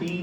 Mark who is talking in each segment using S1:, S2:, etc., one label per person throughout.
S1: 3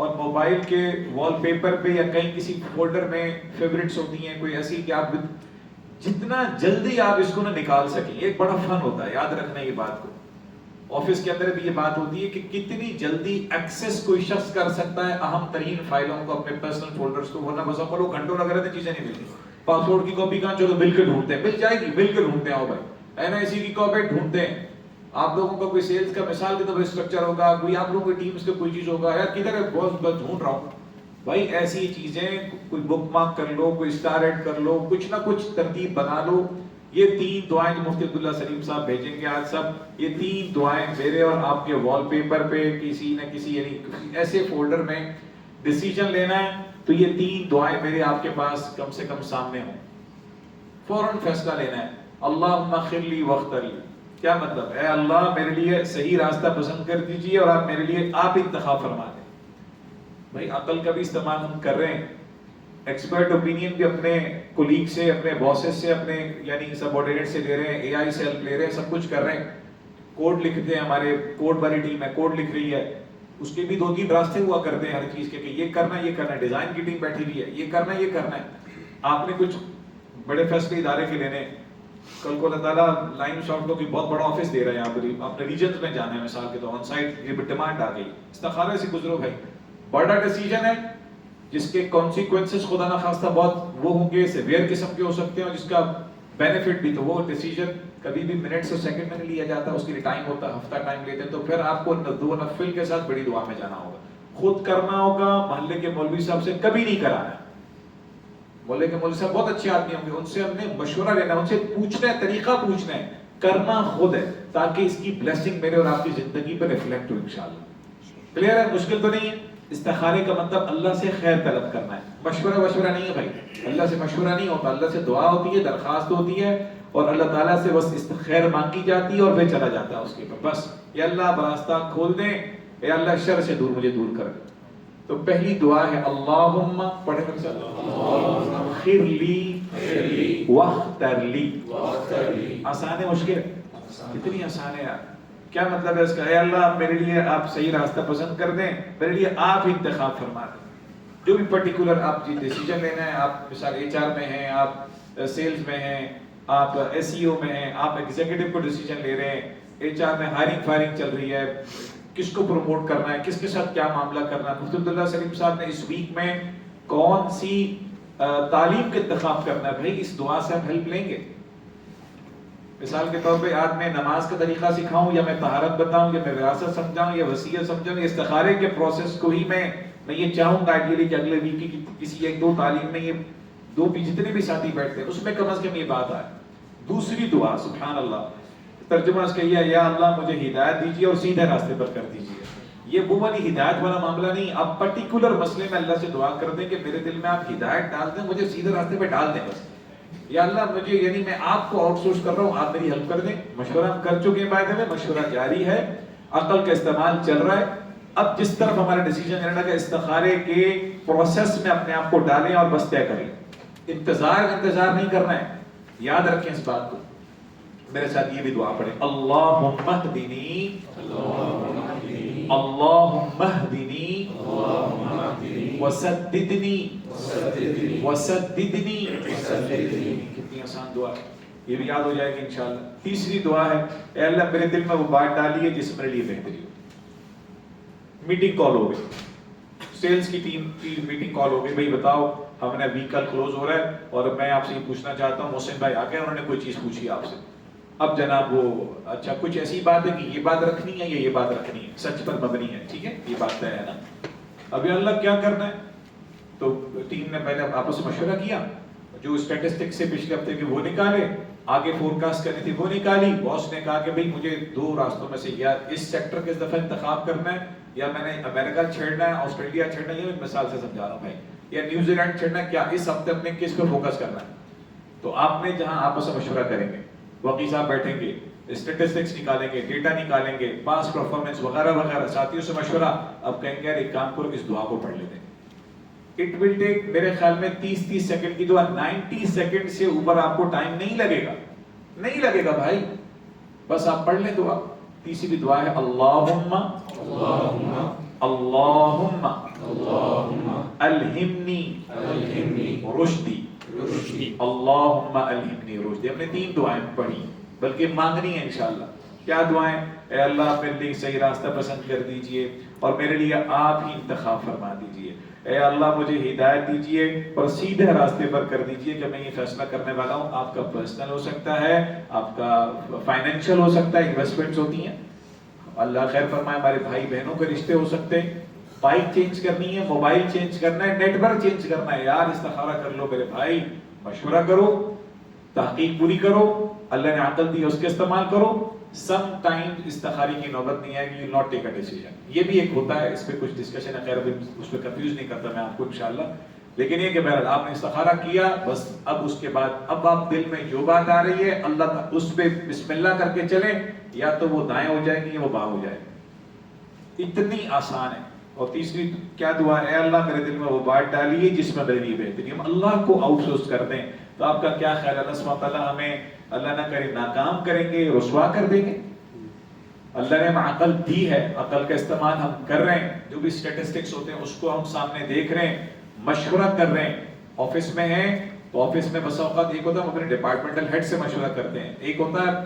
S1: اور موبائل کے wall paper پہ یا کہیں کسی فولڈر میں فیوریٹس ہوتی ہیں کوئی ایسی کہ آپ جتنا جلدی آپ اس کو نہ نکال سکیں. ایک بڑا فن ہوتا ہے, یاد رکھنا یہ بات کو. آفس کے اندر بھی یہ بات ہوتی ہے کہ کتنی جلدی ایکسس کوئی شخص کر سکتا ہے اہم ترین فائلوں کو, اپنے پرسنل فولڈرز کو. ورنہ بس آپ لوگ گھنٹوں لگ رہے تھے, چیزیں نہیں ملتی. پاسورڈ کی کاپی کہاں, چلو مل کے ڈھونڈتے ہیں, مل جائے گی, مل کے ڈھونڈتے ہیں. آؤ بھائی NIC کی کاپی ڈھونڈتے ہیں. آپ لوگوں کا کوئی سیلز کا مثال کے طور پر اسٹرکچر ہوگا, کوئی آپ لوگوں کی ٹیمز کا کوئی چیز ہوگا, یار کدھر ہے بس ڈھونڈ رہا ہوں. بھائی ایسی چیزیں کوئی بک مارک کر لو, کوئی اسٹار ایڈ کر لو, کچھ نہ کچھ ترتیب بنا لو. یہ 3 دعائیں جو مفتی عبداللہ سلیم صاحب بھیجیں گے آج سب, یہ 3 دعائیں میرے اور آپ کے وال پیپر پہ کسی نہ کسی یعنی ایسے فولڈر میں ڈیسیجن لینا ہے تو یہ 3 دعائیں میرے آپ کے پاس کم سے کم سامنے ہوں. فوراً فیصلہ لینا ہے. اللہم اغفر لی واختر لی. کیا مطلب؟ اے اللہ میرے لیے صحیح راستہ پسند کر دیجئے اور آپ میرے لیے آپ انتخاب فرما دیں. بھائی عقل کا بھی استعمال ہم کر رہے ہیں, ایکسپرٹ اوپینین بھی اپنے کولیگ سے, اپنے باسز سے, اپنے یعنی سب آرڈینیٹ سے لے رہے ہیں, AI سے ہیلپ لے رہے ہیں, سب کچھ کر رہے ہیں. کوڈ لکھتے ہیں, ہمارے کوڈ والی ٹیم ہے کوڈ لکھ رہی ہے, اس کے بھی 2-3 راستے ہوا کرتے ہیں ہر چیز کے کہ یہ کرنا یہ کرنا ہے. ڈیزائن کی ٹیم بیٹھی ہوئی ہے, یہ کرنا یہ کرنا ہے. آپ نے کچھ بڑے فیصلے ادارے کے لینے, کل کو اللہ تعالیٰ لائن شاٹ کو بہت بڑا آفس دے رہے ہیں, آپ اپنے ریجنز میں جانا ہے مثال کے طور آن سائٹ, یہ ڈیمانڈ آ گئی, استخارے سے گزرو بھائی. بڑا ڈیسیجن ہے جس کے کانسیکوینسز خدا نہ خواستہ بہت وہ ہوں گے, سیویئر قسم کے ہو سکتے ہیں, اور جس کا بینیفٹ بھی, تو وہ ڈیسیجن کبھی بھی منٹس اور سیکنڈ میں نہیں لیا جاتا, اس کے لیے ٹائم ہوتا ہے, ہفتہ ٹائم لیتے ہیں. تو پھر آپ کو دو نفل کے ساتھ بڑی دعا میں جانا ہوگا, خود کرنا ہوگا. محلے کے مولوی صاحب سے کبھی نہیں کرانا. محلے کے مولوی صاحب بہت اچھے آدمی ہوں گے, ان سے ہم نے مشورہ لینا, ان سے پوچھنا ہے, طریقہ پوچھنا ہے, کرنا خود ہے, تاکہ اس کی بلیسنگ میرے اور آپ کی زندگی پر ریفلیکٹ ہو انشاءاللہ. کلیئر ہے؟ مشکل تو نہیں ہے. استخارے کا مطلب اللہ سے خیر طلب کرنا ہے, مشورہ نہیں ہے بھائی. اللہ سے مشورہ نہیں ہوتا, اللہ سے دعا ہوتی ہے, درخواست ہوتی ہے, اور اللہ تعالیٰ سے بس خیر مانگی جاتی ہے اور پھر چلا جاتا ہے اس کے اوپر. بس یا اللہ راستہ کھول دیں, یا اللہ شر سے مجھے دور کر دیں. تو پہلی دعا ہے اللہم, پڑھیں گے اغفر لی واختر لی. آسان ہے مشکل؟ کتنی آسان ہے یار. کیا مطلب ہے اس کا؟ اے اللہ میرے لیے آپ صحیح راستہ پسند کر دیں, میرے لیے آپ انتخاب فرما دیں. جو بھی پرٹیکولر آپ ڈیسیجن لینا ہے, آپ مثال HR میں ہیں, آپ سیلز میں ہیں, آپ SEO میں ہیں, آپ ایگزیکٹو کو ڈیسیجن لے رہے ہیں, HR میں ہائرنگ فائرنگ چل رہی ہے, کس کو پروموٹ کرنا ہے, کس کے ساتھ کیا معاملہ کرنا ہے. مفتی عبداللہ سلیم صاحب نے اس ویک میں کون سی تعلیم کا انتخاب کرنا ہے, بھائی اس دعا سے ہم ہیلپ لیں گے. مثال کے طور پہ آج میں نماز کا طریقہ سکھاؤں, یا میں طہارت بتاؤں, یا میں وراثت سمجھاؤں, یا وصیت سمجھاؤں, یا استخارے کے پروسیس کو ہی میں یہ چاہوں گا آئیڈیلی کہ اگلے ویک کی کسی 1-2 تعلیم میں یہ 2 جتنے بھی ساتھی بیٹھتے ہیں اس میں کم از کم یہ بات آئے. دوسری دعا سبحان اللہ, ترجمہ اس کا یہ ہے, یا اللہ مجھے ہدایت دیجیے اور سیدھے راستے پر کر دیجیے. یہ وہ والی ہدایت والا معاملہ نہیں, آپ پرٹیکولر مسئلے میں اللہ سے دعا کر دیں کہ میرے دل میں آپ ہدایت ڈال دیں, مجھے سیدھے راستے پہ ڈال دیں بس. یا اللہ مجھے یعنی میں آپ کو آؤٹ سورس کر رہا ہوں, آپ میری ہیلپ کر دیں. مشورہ ہم کر چکے ہیں, بعد میں مشورہ جاری ہے, عقل کا استعمال چل رہا ہے. اب جس طرف ہمارا ڈیسیجن لینا کہ استخارے کے پروسیس میں اپنے آپ کو ڈالیں اور بس طے کریں. انتظار نہیں کرنا ہے. یاد رکھیں اس بات کو. میرے ساتھ یہ بھی دعا پڑھیں, اللہم اہدنی اللہم اہدنی وسددنی وسددنی. کتنی آسان دعا ہے, یہ بھی یاد ہو جائے گی انشاءاللہ. تیسری دعا ہے, اے اللہ میرے دل میں وہ بات ڈالی ہے جس میرے لیے بہتری ہو. میٹنگ کال ہو گئی, سیلز کی ٹیم کی میٹنگ کال ہو گئی, بھائی بتاؤ ہم نے ویک کل کلوز ہو رہا ہے اور میں آپ سے یہ پوچھنا چاہتا ہوں, محسن بھائی آ گئے, انہوں نے کوئی چیز پوچھی آپ سے. اب جناب وہ اچھا کچھ ایسی بات ہے کہ یہ بات رکھنی ہے یا یہ بات رکھنی ہے, سچ پر مبنی ہے, ٹھیک ہے یہ بات طے ہے نا. ابھی اللہ کیا کرنا ہے, تو ٹیم نے پہلے آپس میں مشورہ کیا, جو اسٹیٹسٹک سے پچھلے ہفتے کے وہ نکالے, آگے فور کاسٹ کرنی تھی وہ نکالی. باس نے کہا کہ بھئی مجھے 2 راستوں میں سے یا اس سیکٹر کے اس دفعہ انتخاب کرنا ہے, یا میں نے امریکہ چھیڑنا ہے, آسٹریلیا چھیڑنا ہے, یہ میں مثال سے سمجھا رہا ہوں بھائی, یا نیوزی لینڈ چھیڑنا ہے, کیا اس ہفتے اپنے کس پہ فوکس کرنا ہے. تو آپ نے جہاں آپس میں مشورہ کریں گے, وکیل صاحب بیٹھیں گے, اسٹیٹسٹکس نکالیں گے, ڈیٹا نکالیں گے, پاس پرفارمنس وغیرہ وغیرہ, ساتھیوں سے مشورہ. اب کہیں گے ایک کام کرو, اس دعا کو پڑھ لیتے ہیں. It will take میرے خیال میں 30 سیکنڈ کی دعا, 90 سیکنڈ سے اوپر آپ کو ٹائم نہیں لگے گا, نہیں لگے گا بھائی, بس آپ پڑھ لیں دعا. تیسری دعا ہے اللہم
S2: اللهم
S1: الہمنی
S2: الہمنی
S1: رشدی،
S2: رشدی،
S1: اللہم الہمنی رشدی. ہم نے 3 دعائیں پڑھی بلکہ مانگنی ہے انشاءاللہ. کیا دعائیں؟ اے اللہ میرے لیے صحیح راستہ پسند کر دیجئے اور میرے لیے آپ ہی انتخاب فرما دیجئے. اے اللہ مجھے ہدایت دیجئے اور سیدھے راستے پر کر دیجئے کہ میں یہ فیصلہ کرنے والا ہوں. آپ کا پرسنل ہو سکتا ہے، آپ کا فائنینشیل ہو سکتا ہے، انویسٹمنٹس ہوتی ہیں، اللہ خیر فرمائے، ہمارے بھائی بہنوں کے رشتے ہو سکتے ہیں، بائک چینج کرنی ہے، موبائل چینج کرنا ہے، نیٹ ورک چینج کرنا ہے. یار استخارہ کر لو میرے بھائی، مشورہ کرو، تحقیق پوری کرو، اللہ نے عقل دی ہے اس کے استعمال کرو. سم ٹائم استخاری کی نوبت نہیں ہے کہ you not take a decision. یہ بھی ایک ہوتا ہے، اس پہ کچھ ڈسکشن ہے، خیر ابھی اس پہ کنفیوز نہیں کرتا میں آپ کو انشاءاللہ. لیکن یہ کہ بہرحال آپ نے استخارہ کیا، بس اب اس کے بعد اب آپ دل میں جو بات آ رہی ہے اللہ اس پہ بسم اللہ کر کے چلیں، یا تو وہ دائیں ہو جائے گی یا وہ بائیں ہو جائے گی. اتنی آسان ہے. اور تیسری کیا دعا ہے؟ اے اللہ میرے دل میں وہ بات ڈالیے جس میں میرے لیے بہتری. ہم اللہ کو آؤٹ سورس کر دیں تو آپ کا کیا خیال ہے؟ اللہ سبحانہ تعالیٰ ہمیں اللہ نہ کرے ناکام کریں گے، رسوا کر دیں گے. اللہ نے ہمیں عقل دی ہے، عقل کا استعمال ہم کر رہے ہیں، جو بھی اسٹیٹسٹکس ہوتے ہیں اس کو ہم سامنے دیکھ رہے ہیں، مشورہ کر رہے ہیں. آفس میں ہیں تو آفس میں بس اوقات ایک ہوتا ہے ہم اپنے ڈپارٹمنٹل ہیڈ سے مشورہ کرتے ہیں، ایک ہوتا ہے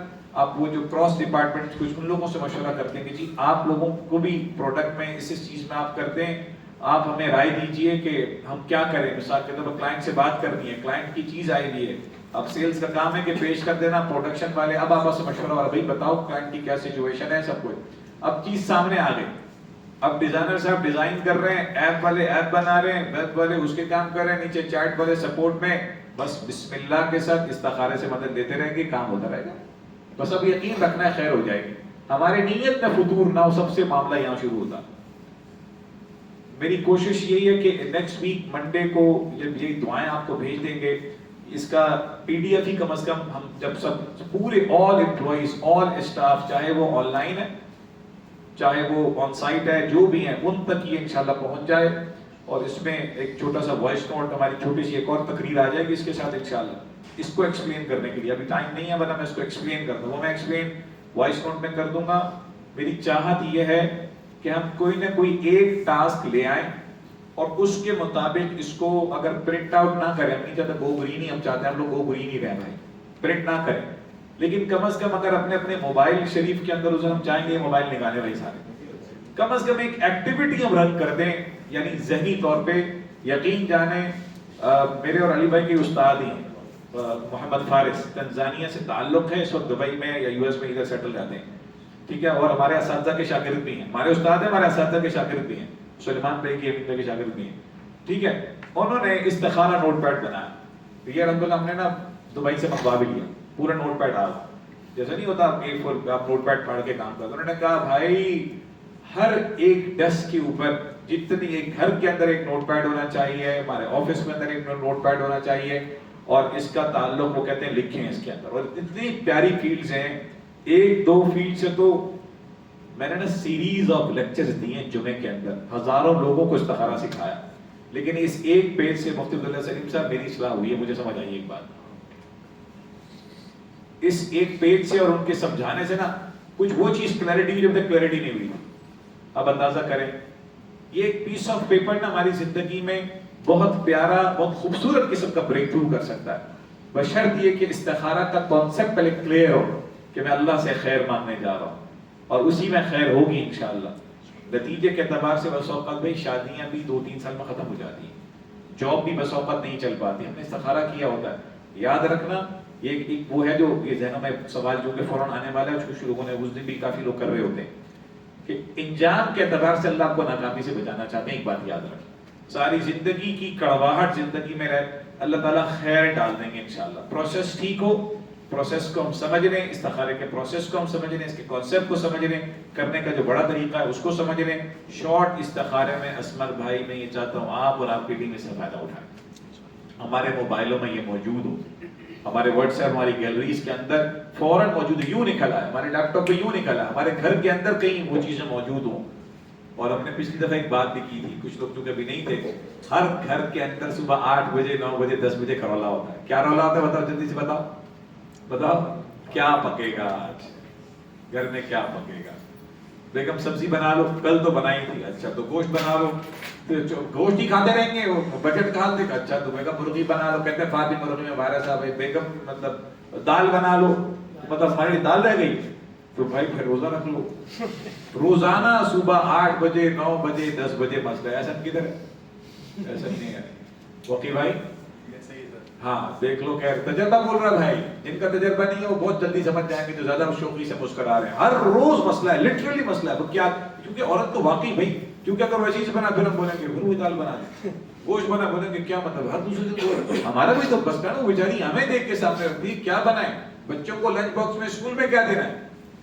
S1: آپ وہ جو کراس ڈپارٹمنٹ کچھ ان لوگوں سے مشورہ کرتے ہیں کہ جی آپ لوگوں کو بھی پروڈکٹ میں اس چیز میں آپ کرتے ہیں، آپ ہمیں رائے دیجئے کہ ہم کیا کریں. مثال کے طور پر کلائنٹ سے بات کرنی ہے، کلائنٹ کی چیز آئی ہوئی ہے، اب سیلز کا کام ہے کہ پیش کر دینا، پروڈکشن والے اب آپ سے مشورہ والا بھائی بتاؤ کلائنٹ کی کیا سچویشن ہے، سب کچھ. اب چیز سامنے آ گئی، اب ڈیزائنر صاحب ڈیزائن کر رہے ہیں، ایپ والے ایپ بنا رہے ہیں، ویب والے اس کے کام کر رہے ہیں، نیچے چیٹ والے سپورٹ میں. بس بسم اللہ کے ساتھ استخارے سے مدد لیتے رہیں گے، کام ہوتا رہے گا. بس اب یقین رکھنا ہے خیر ہو جائے گی. ہمارے نیت میں فطور نہ ہو، سب سے معاملہ یہاں شروع ہوتا. میری کوشش یہی ہے کہ نیکسٹ ویک منڈے کو جب یہ دعائیں آپ کو بھیج دیں گے، اس کا پی ڈی ایف ہی کم از کم ہم جب سب پورے آل امپلائیز آل اسٹاف چاہے وہ آن لائن ہے چاہے وہ آن سائٹ ہے، جو بھی ہیں ان تک یہ انشاءاللہ پہنچ جائے. اور اس میں ایک چھوٹا سا وائس نوٹ، ہماری چھوٹی سی ایک اور تقریر آ جائے گی اس کے ساتھ انشاءاللہ، اس کو ایکسپلین کرنے کے لیے. ابھی ٹائم نہیں ہے ورنہ میں اس کو ایکسپلین کر دوں، وہ میں ایکسپلین وائس نوٹ میں کر دوں گا. میری چاہت یہ ہے کہ ہم کوئی نہ کوئی ایک ٹاسک لے آئیں اور اس کے مطابق اس کو اگر پرنٹ آؤٹ نہ کریں، ہم نہیں چاہتے گو گرین ہی، ہم چاہتے ہیں ہم لوگ گو گرین ہی رہیں بھائی، پرنٹ نہ کریں، لیکن کم از کم اگر اپنے اپنے موبائل شریف کے اندر اسے ہم چاہیں گے موبائل نکالے بھائی سارے، کم از کم ایک ایکٹیویٹی ہم رن کر دیں. یعنی ذہنی طور پہ یقین جانیں، میرے اور علی بھائی کے استاد ہی ہیں، محمد فارس، تنزانیہ سے تعلق ہے، اس وقت دبئی میں یا یو ایس میں ادھر سیٹل رہتے ہیں، ٹھیک ہے. اور ہمارے اساتذہ کے شاگرد بھی ہیں، ہمارے استاد ہیں، ہمارے اساتذہ کے شاگرد بھی ہیں، سلیمان بھائی کی امین بھائی کے شاگرد بھی ہیں، ٹھیک ہے. انہوں نے استخارہ نوٹ پیڈ بنایا. یہ الحمدللہ ہم نے نا دبئی سے منگوا بھی لیا، پورا نوٹ پیڈ آ گیا. جیسا نہیں ہوتا آپ نوٹ پیڈ پھاڑ کے کام کرتے. انہوں نے کہا بھائی ہر ایک ڈیسک کے اوپر جتنی ایک گھر کے اندر ایک نوٹ پیڈ ہونا چاہیے، ہمارے آفس میں اندر ایک نوٹ پیڈ ہونا چاہیے، اور اس کا تعلق وہ کہتے ہیں لکھیں اس کے اندر. اور اتنی پیاری فیلڈز ہیں، ایک دو فیلڈ سے تو میں نے نا سیریز آف لیکچرز دیے ہیں جمعے کے اندر، ہزاروں لوگوں کو استخارہ سکھایا. لیکن اس ایک پیج سے مفتی عبداللہ سلیم صاحب میری اصلاح ہوئی ہے، مجھے سمجھ آئی ایک بات، اس ایک پیج سے اور ان کے سمجھانے سے نا کچھ وہ چیز کلیئرٹی ہوئی جب تک کلیئرٹی نہیں ہوئی. اب اندازہ کریں یہ ایک پیس آف پیپر نا ہماری زندگی میں بہت پیارا بہت خوبصورت قسم کا بریک تھرو کر سکتا ہے، بشرط یہ کہ استخارہ کا کانسیپٹ پہلے کلیئر ہو کہ میں اللہ سے خیر مانگنے جا رہا ہوں اور اسی میں خیر ہوگی انشاءاللہ. نتیجے کے اعتبار سے بس اوقات بھائی شادیاں بھی 2-3 سال میں ختم ہو جاتی ہیں، جاب بھی بس اوقات نہیں چل پاتی. ہم نے استخارہ کیا ہوتا ہے. یاد رکھنا یہ وہ ہے جو یہ ذہنوں میں سوال جو کہ فوراً آنے والا ہے، کچھ لوگوں نے اس دن بھی کافی لوگ کر رہے ہوتے ہیں کہ انجام کے اعتبار سے اللہ آپ کو ناکامی سے بچانا چاہتے ہیں. ایک بات یاد رکھیں، ساری زندگی کی کڑواہٹ زندگی میں رہے، اللہ تعالیٰ خیر ڈال دیں گے انشاءاللہ. پروسیس ٹھیک ہو، پروسیس کو ہم سمجھ لیں، استخارے کے پروسیس کو ہم سمجھ لیں، اس کے کانسیپٹ کو سمجھ لیں، کرنے کا جو بڑا طریقہ ہے اس کو سمجھ لیں. شارٹ استخارے میں اسمر بھائی میں یہ چاہتا ہوں آپ اور آپ کی ٹیم اس سے فائدہ اٹھائیں. ہمارے موبائلوں میں یہ موجود ہو، ہمارے واٹس ایپ ہماری گیلریز کے اندر فوراً موجود ہے، یوں نکلا ہے ہمارے لیپ ٹاپ پہ، یوں نکلا ہے ہمارے گھر کے اندر کہیں وہ چیزیں موجود ہوں. اور ہم نے پچھلی دفعہ ایک بات بھی کی تھی، کچھ لوگ جو کبھی نہیں تھے، ہر گھر کے اندر صبح 8 بجے 9 بجے 10 بجے کرولا ہوتا ہے. کیا رولا ہوتا ہے بتاؤ جلدی سے بتاؤ کیا پکے گا آج گھر میں، کیا پکے گا. بیگم سبزی بنا لو، کل تو بنائی تھی، اچھا تو گوشت بنا لو، گوشت ہی کھاتے رہیں گے، بجٹ کھاتے، اچھا تو بیگم مرغی بنا لو، کہتے ہیں فاطمہ مرغی میں وائرس ہے، بیگم مطلب دال بنا لو، مطلب ہماری دال رہ گئی تو بھائی پھر روزہ رکھ لو، روزانہ صبح 8 بجے 9 بجے 10 بجے مسئلہ ہے، ایسا کدھر ہے؟ ایسا نہیں ہے وقی بھائی، ہاں دیکھ لو، خیر تجربہ بول رہا بھائی، جن کا تجربہ نہیں ہے وہ بہت جلدی سمجھ جائیں گے، جو زیادہ شوقی سے مسکرا رہے ہیں، ہر روز مسئلہ ہے، لٹرلی مسئلہ ہے، وہ کیا، کیونکہ عورت تو واقعی بھائی، کیونکہ اگر ویسی سے بنا پھر ہم بولیں گے پھر وہی دال بنا دیں، گوشت بنا بولیں گے کیا مطلب، ہر دوسرے دن ہمارا بھی تو بس کا نا، وہ بیچاری ہمیں دیکھ کے سامنے رکھتی ہے کیا بنائیں، بچوں کو لنچ باکس میں اسکول میں کیا دینا ہے،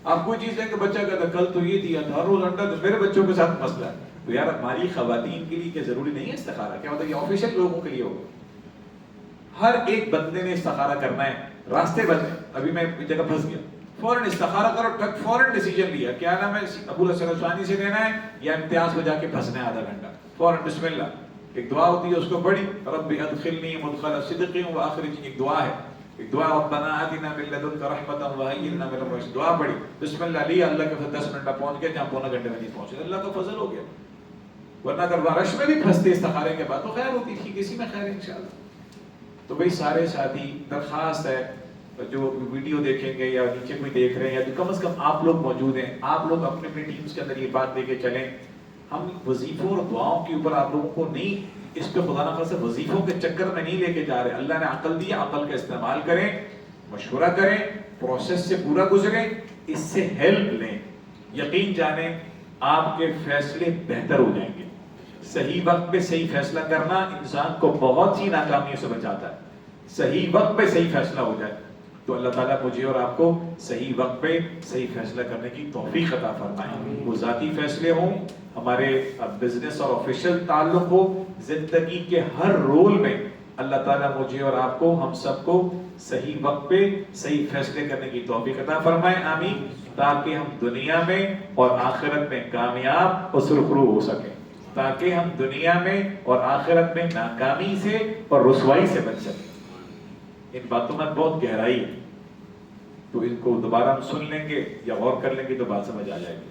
S1: آپ کوئی چیز دیں کہ بچہ کہتا ہے کل تو یہ دیا تھا، ہر روز انڈا، تو میرے بچوں کے ساتھ مسئلہ ہے، تو یار ہماری خواتین کے لیے کیا ضروری نہیں ہے استخارہ، کیا مطلب یہ آفیشیل لوگوں کے لیے ہوگا، ہر ایک بندے نے استخارہ کرنا ہے، راستے بدلے، ابھی میں ایک جگہ پھنس گیا، فوراً استخارہ کرو، ٹھک فوراً ڈیسیجن لیا، کیا نام ہے، ابو الحسن ثانی سے لینا ہے یا امتیاز میں جا کے پھنسنا ہے آدھا گھنٹہ، فوراً بسم اللہ، ایک دعا ہوتی ہے اس کو پڑھی، رب ادخلنی مدخل صدق واخرجنی، ایک دعا ہے، ایک دعا ربنا آتنا من لدنک رحمۃ وہیئ لنا من امرنا رشدا، دعا پڑھی، بسم اللہ لیا، اللہ کے فضل 10 منٹ میں پہنچ گئے جہاں پونا گھنٹے میں نہیں پہنچے، اللہ کا فضل ہو گیا، ورنہ اگر رش میں بھی پھنستے استخارے کے بعد تو خیر ہوتی تھی، کسی میں خیر انشاءاللہ۔ تو بھئی سارے ساتھی درخواست ہے، جو ویڈیو دیکھیں گے یا نیچے کوئی دیکھ رہے ہیں یا کم از کم آپ لوگ موجود ہیں، آپ لوگ اپنے اپنے ٹیمز کے اندر یہ بات لے کے چلیں، ہم وظیفوں اور دعاؤں کے اوپر آپ لوگوں کو نہیں، اس پہ خدا نخواستہ وظیفوں کے چکر میں نہیں لے کے جا رہے، اللہ نے عقل دی، عقل کا استعمال کریں، مشورہ کریں، پروسیس سے پورا گزریں، اس سے ہیلپ لیں، یقین جانیں آپ کے فیصلے بہتر ہو جائیں گے۔ صحیح وقت پہ صحیح فیصلہ کرنا انسان کو بہت سی ناکامیوں سے بچاتا ہے، صحیح وقت پہ صحیح فیصلہ ہو جائے تو اللہ تعالیٰ مجھے اور آپ کو صحیح وقت پہ صحیح فیصلہ کرنے کی توفیق عطا فرمائے، وہ ذاتی فیصلے ہوں، ہمارے بزنس اور آفیشیل تعلق ہو، زندگی کے ہر رول میں اللہ تعالیٰ مجھے اور آپ کو، ہم سب کو صحیح وقت پہ صحیح فیصلے کرنے کی توفیق عطا فرمائے، آمین، تاکہ ہم دنیا میں اور آخرت میں کامیاب اور سرخرو ہو سکیں، تاکہ ہم دنیا میں اور آخرت میں ناکامی سے اور رسوائی سے بچ سکیں۔ ان باتوں میں بہت گہرائی ہے، تو ان کو دوبارہ ہم سن لیں گے یا غور کر لیں گے تو بات سمجھ آ جائے گی۔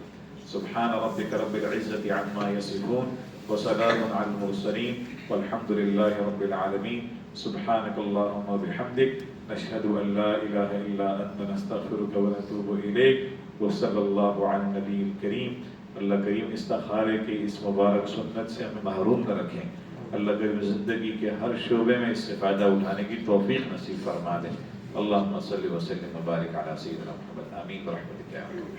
S1: سبحان ربک رب العزت عما یصفون وسلام علی المرسلین والحمد للہ رب العالمین۔ سبحانک اللہم وبحمدک، نشہد ان لا الہ الا انت، نستغفرک ونتوب الیک، وصلی اللہ علی النبی الکریم۔ اللہ کریم استخارے کی اس مبارک سنت سے ہمیں محروم نہ رکھیں، اللہ کریم زندگی کے ہر شعبے میں اس سے فائدہ اٹھانے کی توفیق نصیب فرما دیں۔ اللہم صلی وسلم وبارک علی سیدنا محمد، آمین برحمتک یا رب۔